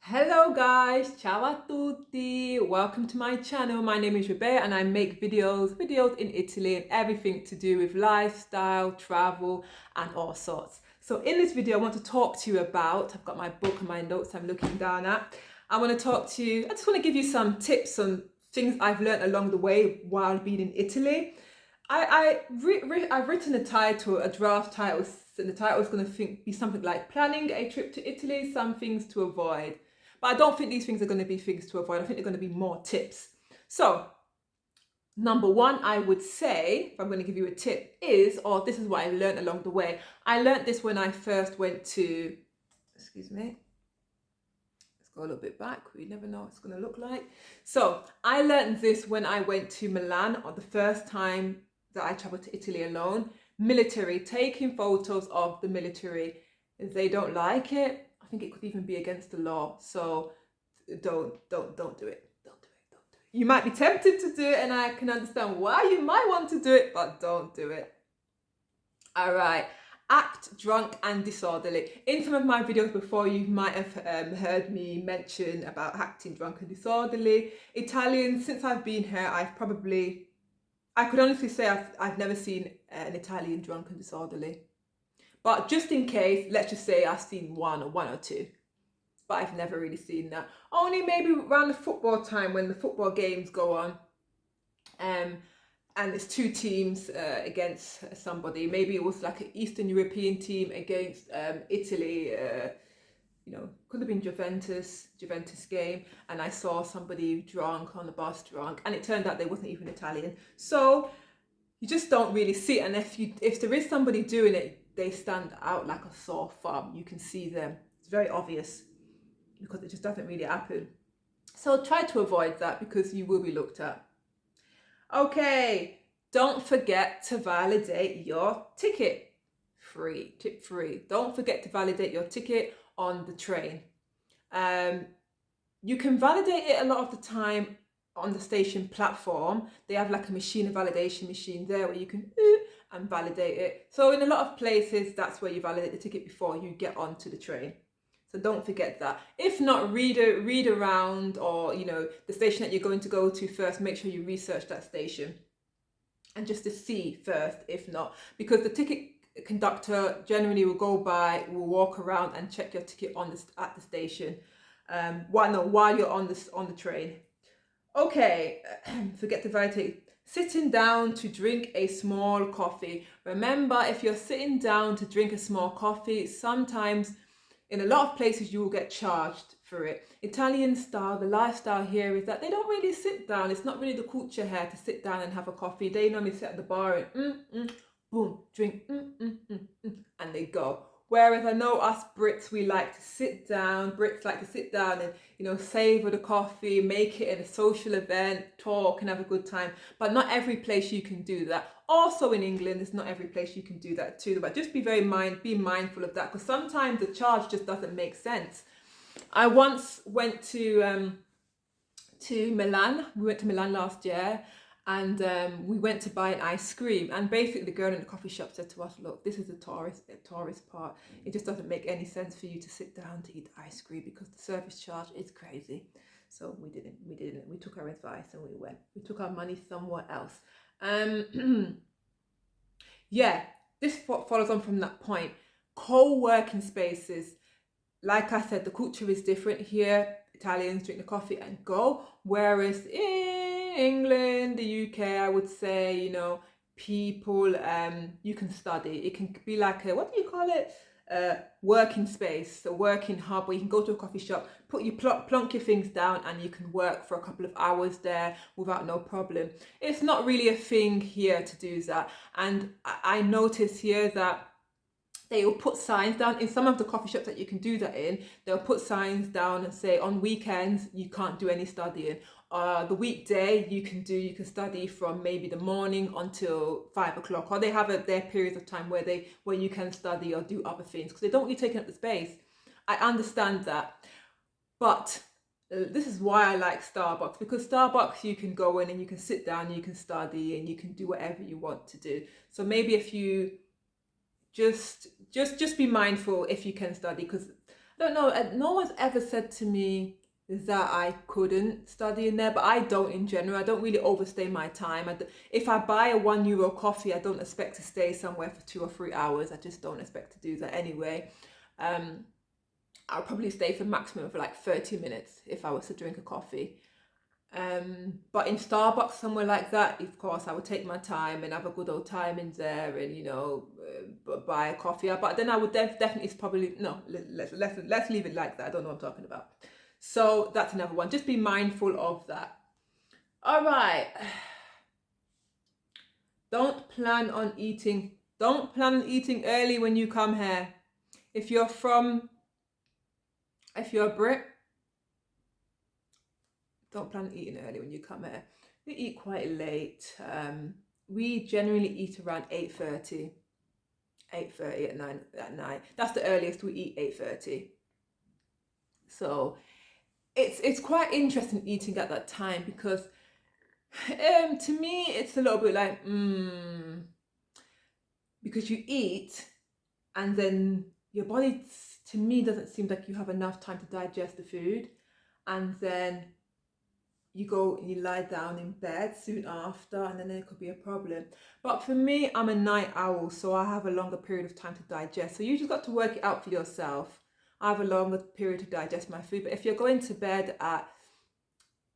Hello guys, ciao a tutti, welcome to my channel. My name is Rebecca and I make videos in Italy and everything to do with lifestyle, travel and all sorts. So in this video I want to talk to you about, I've got my book and my notes I'm looking down at. I want to talk to you, I just want to give you some tips on things I've learned along the way while being in Italy. I've written a title, a draft title, and the title is going to be something like planning a trip to Italy, some things to avoid. But I don't think these things are going to be things to avoid. I think they're going to be more tips. So, number one, I would say, if I'm going to give you a tip, is, or this is what I learned along the way. I learned this when I first went to, excuse me, let's go a little bit back. We never know what it's going to look like. So, I learned this when I went to Milan on the first time that I traveled to Italy alone. Military, taking photos of the military. If they don't like it, I think it could even be against the law. So don't do it. Don't do it. Don't do it. You might be tempted to do it, and I can understand why you might want to do it, but don't do it. All right. Act drunk and disorderly. In some of my videos before, you might have heard me mention about acting drunk and disorderly. Italian, since I've been here, I could honestly say I've never seen an Italian drunk and disorderly. But just in case, let's just say I've seen one or two. But I've never really seen that. Only maybe around the football time when the football games go on. And it's two teams against somebody. Maybe it was like an Eastern European team against Italy. Could have been Juventus game, and I saw somebody drunk on the bus drunk, and it turned out they wasn't even Italian. So you just don't really see it, and if there is somebody doing it, they stand out like a sore thumb. You can see them. It's very obvious because it just doesn't really happen. So try to avoid that because you will be looked at. Okay, don't forget to validate your ticket. Tip 3. Don't forget to validate your ticket on the train. You can validate it a lot of the time on the station platform. They have like a validation machine there where you can and validate it. So in a lot of places, that's where you validate the ticket before you get onto the train. So don't forget that. If not, read around, or the station that you're going to go to first. Make sure you research that station, and just to see first. If not, because the ticket conductor generally will will walk around and check your ticket at the station. While you're on the train. Okay, forget to validate. Sitting down to drink a small coffee. Remember, if you're sitting down to drink a small coffee, sometimes in a lot of places you will get charged for it. Italian style, the lifestyle here is that they don't really sit down. It's not really the culture here to sit down and have a coffee. They normally sit at the bar and boom, drink, and they go. Whereas I know us Brits, we like to sit down. Brits like to sit down and, savor the coffee, make it a social event, talk and have a good time. But not every place you can do that. Also in England, it's not every place you can do that too. But just be mindful of that, because sometimes the charge just doesn't make sense. I once went to Milan. We went to Milan last year, and we went to buy an ice cream, and basically the girl in the coffee shop said to us, look, this is a tourist part. It just doesn't make any sense for you to sit down to eat ice cream because the service charge is crazy. So we didn't. We took our advice and we took our money somewhere else. Yeah, this follows on from that point. Co-working spaces. Like I said, the culture is different here. Italians drink the coffee and go, whereas in England, the UK, I would say, people, you can study. It can be like what do you call it? Working space, a working hub, where you can go to a coffee shop, plonk your things down, and you can work for a couple of hours there without no problem. It's not really a thing here to do that, and I notice here that they will put signs down in some of the coffee shops that you can do that in. They'll put signs down and say on weekends you can't do any studying. The weekday you can study from maybe the morning until 5 o'clock, or they have their periods of time where you can study or do other things, because they don't really take up the space. I understand that, but this is why I like Starbucks, because Starbucks you can go in and you can sit down, you can study, and you can do whatever you want to do. So maybe if you just be mindful if you can study, because I don't know. No one's ever said to me that I couldn't study in there, but I don't in general. I don't really overstay my time. If I buy a €1 coffee, I don't expect to stay somewhere for 2 or 3 hours. I just don't expect to do that anyway. I'll probably stay for maximum of like 30 minutes if I was to drink a coffee. But in Starbucks, somewhere like that, of course, I would take my time and have a good old time in there, and buy a coffee. But then I would definitely probably no. Let's leave it like that. I don't know what I'm talking about. So that's another one. Just be mindful of that. All right. Don't plan on eating early when you come here. If you're a Brit, don't plan on eating early when you come here. We eat quite late. We generally eat around 8:30 at night. That's the earliest we eat, 8:30. So it's quite interesting eating at that time, because to me it's a little bit like because you eat and then your body, to me, doesn't seem like you have enough time to digest the food, and then you go and you lie down in bed soon after, and then there could be a problem. But for me, I'm a night owl, so I have a longer period of time to digest. So you just got to work it out for yourself. I have a longer period to digest my food. But if you're going to bed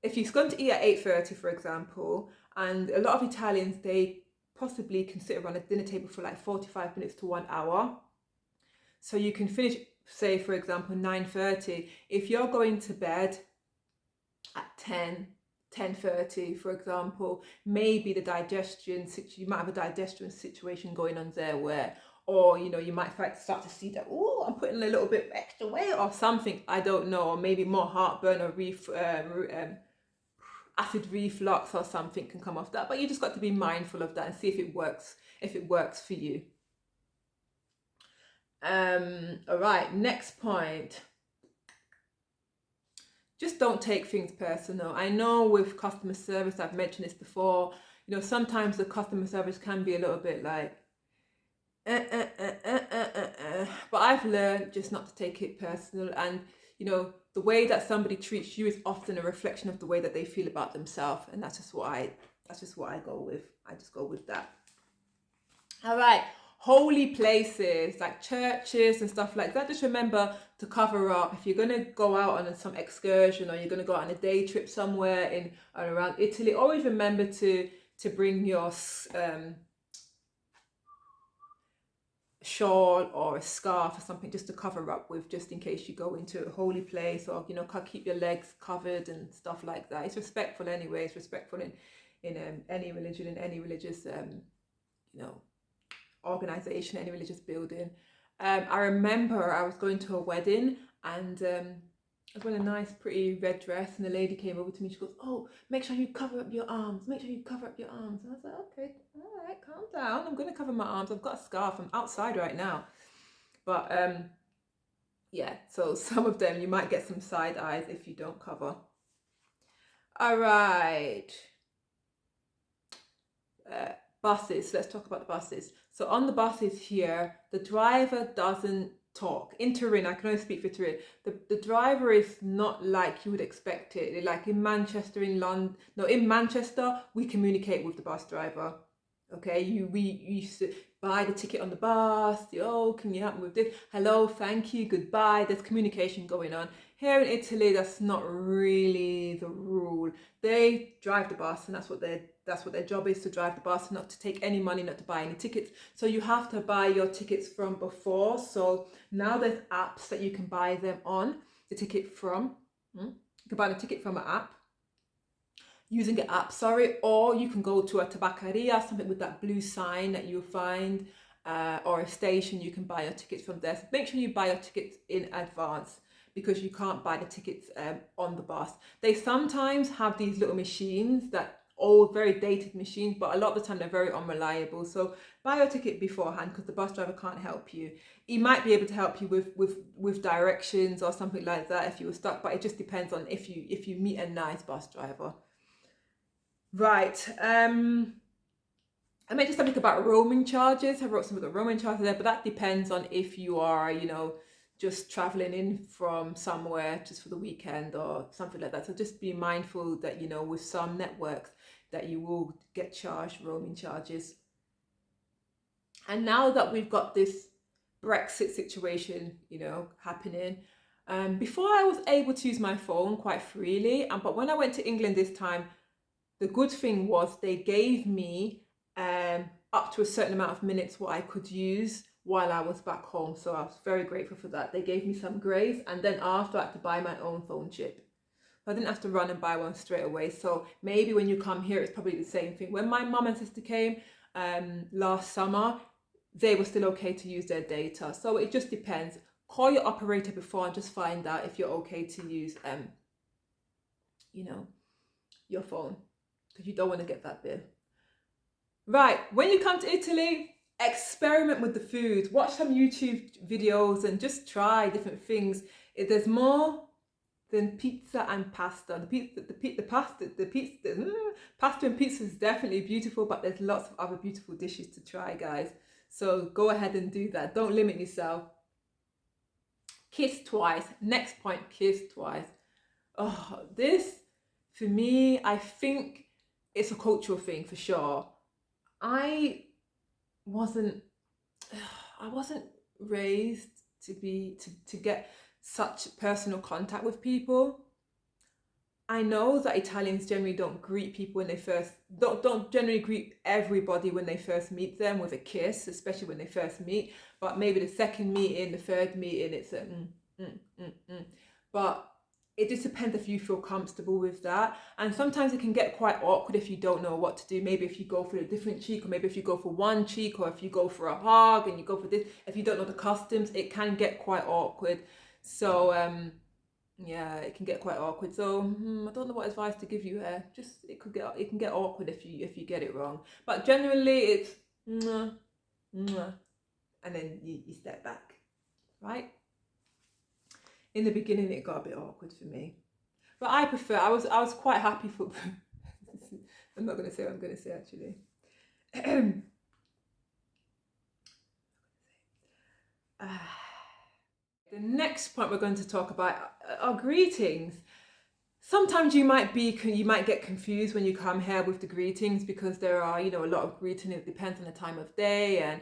if you're going to eat at 8:30, for example, and a lot of Italians, they possibly can sit around a dinner table for like 45 minutes to 1 hour. So you can finish, say, for example, 9:30. If you're going to bed at 10:30, for example, maybe you might have a digestion situation going on there where, or you might start to see that, oh, I'm putting a little bit extra weight or something, I don't know, or maybe more heartburn or acid reflux or something can come off that. But you just got to be mindful of that and see if it works for you. All right, next point. Just don't take things personal. I know with customer service, I've mentioned this before, sometimes the customer service can be a little bit like, but I've learned just not to take it personal. And, the way that somebody treats you is often a reflection of the way that they feel about themselves. And that's just what I go with. I just go with that. All right. Holy places like churches and stuff like that, just remember to cover up. If you're going to go out on some excursion, or you're going to go out on a day trip somewhere in and around Italy, always remember to bring your shawl or a scarf or something just to cover up with, just in case you go into a holy place, or keep your legs covered and stuff like that. It's respectful anyway. It's respectful in any religion, in any religious organization, any religious building. I remember I was going to a wedding, and I was wearing a nice pretty red dress, and the lady came over to me. She goes, oh, make sure you cover up your arms, and I was like, okay, all right, calm down, I'm going to cover my arms, I've got a scarf, I'm outside right now. But yeah, so some of them you might get some side eyes if you don't cover. All right. Buses, let's talk about the buses. So on the buses here, the driver doesn't talk. In Turin, I can only speak for Turin, the driver is not like you would expect it. Like in Manchester, in Manchester, we communicate with the bus driver. Okay, we used to buy the ticket on the bus. Oh, can you help me with this? Hello, thank you, goodbye. There's communication going on. Here in Italy, that's not really the rule. They drive the bus, and that's what their job is, to drive the bus, not to take any money, not to buy any tickets. So you have to buy your tickets from before. So now there's apps that you can buy them on, the ticket from. You can buy the ticket from an app, using an app, or you can go to a tabaccaria, something with that blue sign that you'll find, or a station. You can buy your tickets from there. So make sure you buy your tickets in advance, because you can't buy the tickets on the bus. They sometimes have these little machines, that old, very dated machines, but a lot of the time they're very unreliable. So buy your ticket beforehand, because the bus driver can't help you. He might be able to help you with directions or something like that if you were stuck, but it just depends on if you meet a nice bus driver. Right. I made just something about roaming charges. I wrote something about roaming charges there, but that depends on if you are, just traveling in from somewhere just for the weekend or something like that. So just be mindful that, you know, with some networks that you will get charged roaming charges. And now that we've got this Brexit situation, you know, happening, before I was able to use my phone quite freely, but when I went to England this time, the good thing was they gave me up to a certain amount of minutes what I could use while I was back home. So I was very grateful for that. They gave me some grace, and then after I had to buy my own phone chip. I didn't have to run and buy one straight away. So maybe when you come here, it's probably the same thing. When my mum and sister came last summer, they were still okay to use their data. So it just depends. Call your operator before and just find out if you're okay to use, you know, your phone, because you don't want to get that bill. Right, when you come to Italy, experiment with the food. Watch some YouTube videos and just try different things. There's more than pizza and pasta. Pasta and pizza is definitely beautiful, but there's lots of other beautiful dishes to try, guys. So go ahead and do that. Don't limit yourself. Kiss twice. Next point, kiss twice. Oh, this, for me, I think it's a cultural thing for sure. I wasn't raised to get such personal contact with people. I know that Italians generally don't greet people when they first don't generally greet everybody when they first meet them with a kiss, especially when they first meet. But maybe the second meeting, the third meeting, it's a But it just depends if you feel comfortable with that. And sometimes it can get quite awkward if you don't know what to do. Maybe if you go for a different cheek, or maybe if you go for one cheek, or if you go for a hug and you go for this, if you don't know the customs, it can get quite awkward. So yeah, it can get quite awkward. So I don't know what advice to give you here. Just it can get awkward if you get it wrong. But generally it's mwah, mwah, and then you step back, right? In the beginning it got a bit awkward for me, but I prefer. I was quite happy for. I'm not going to say what I'm going to say actually. The next point we're going to talk about are greetings. Sometimes you might get confused when you come here with the greetings, because there are, you know, a lot of greeting. It depends on the time of day, and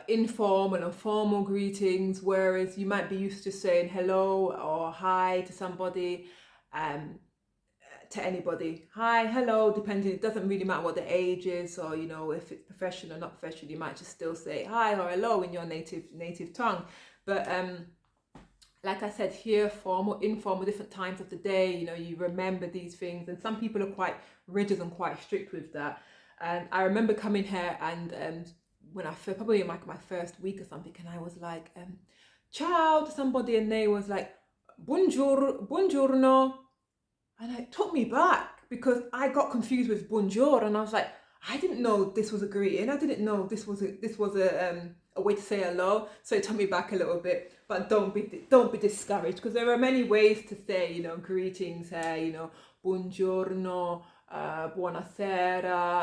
informal and formal greetings, whereas you might be used to saying hello or hi to somebody, to anybody. Hi, hello, depending, it doesn't really matter what the age is, or, you know, if it's professional or not professional, you might just still say hi or hello in your native tongue. But like I said, here, formal, informal, different times of the day, you know, you remember these things, and some people are quite rigid and quite strict with that. And I remember coming here and when I first, probably in my first week or something, and I was like, ciao to somebody, and they was like, buongiorno. And it took me back, because I got confused with bonjour, and I was like, I didn't know this was a greeting. I didn't know this was a way to say hello. So it took me back a little bit. But don't be discouraged, because there are many ways to say, you know, greetings here. You know, buongiorno, buonasera,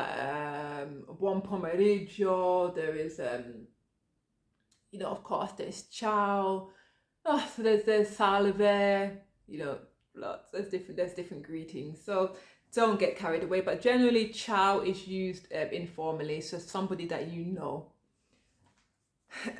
buon pomeriggio. There is you know, of course, there's ciao. Oh, so there's salve. You know, lots. There's different greetings. So don't get carried away. But generally, ciao is used informally, so somebody that you know.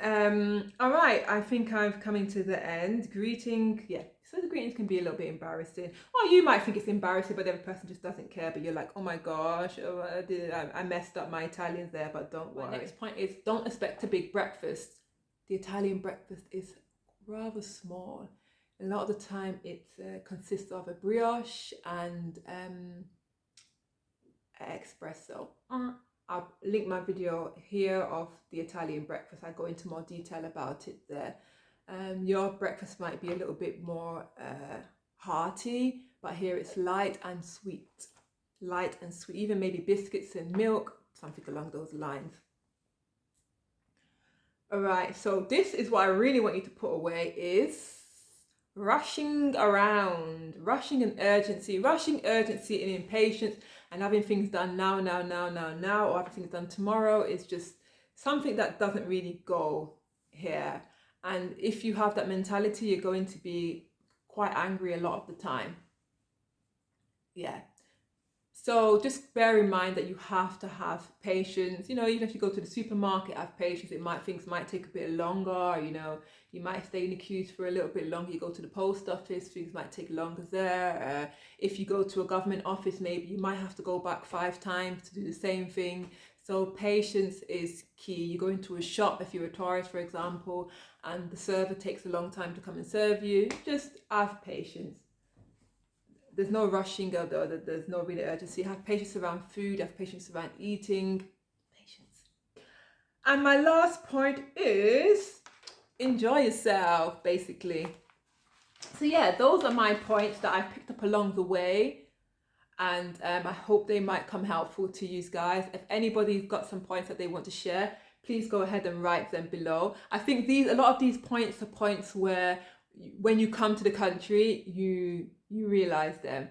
All right, I think I'm coming to the end. Greeting, yeah. So the greetings can be a little bit embarrassing, or you might think it's embarrassing, but the other person just doesn't care. But you're like, oh my gosh, I messed up my Italians there. But don't worry. My next point is, don't expect a big breakfast. The Italian breakfast is rather small. A lot of the time, it consists of a brioche and espresso. I'll link my video here of the Italian breakfast. I go into more detail about it there. Your breakfast might be a little bit more hearty, but here it's light and sweet. Light and sweet, even maybe biscuits and milk, something along those lines. All right, so this is what I really want you to put away, is rushing around, rushing and urgency and impatience, and having things done now, or having things done tomorrow is just something that doesn't really go here. And if you have that mentality, you're going to be quite angry a lot of the time. Yeah. So just bear in mind that you have to have patience. You know, even if you go to the supermarket, have patience. Things might take a bit longer. You know, you might stay in the queues for a little bit longer. You go to the post office, things might take longer there. If you go to a government office, maybe you might have to go back 5 times to do the same thing. So patience is key. You go into a shop, if you're a tourist, for example, and the server takes a long time to come and serve you. Just have patience. There's no rushing, or there's no really urgency. Have patience around food, have patience around eating. Patience. And my last point is enjoy yourself, basically. So yeah, those are my points that I've picked up along the way. And I hope they might come helpful to you guys. If anybody's got some points that they want to share, please go ahead and write them below. I think a lot of these points are points where when you come to the country, you realize them.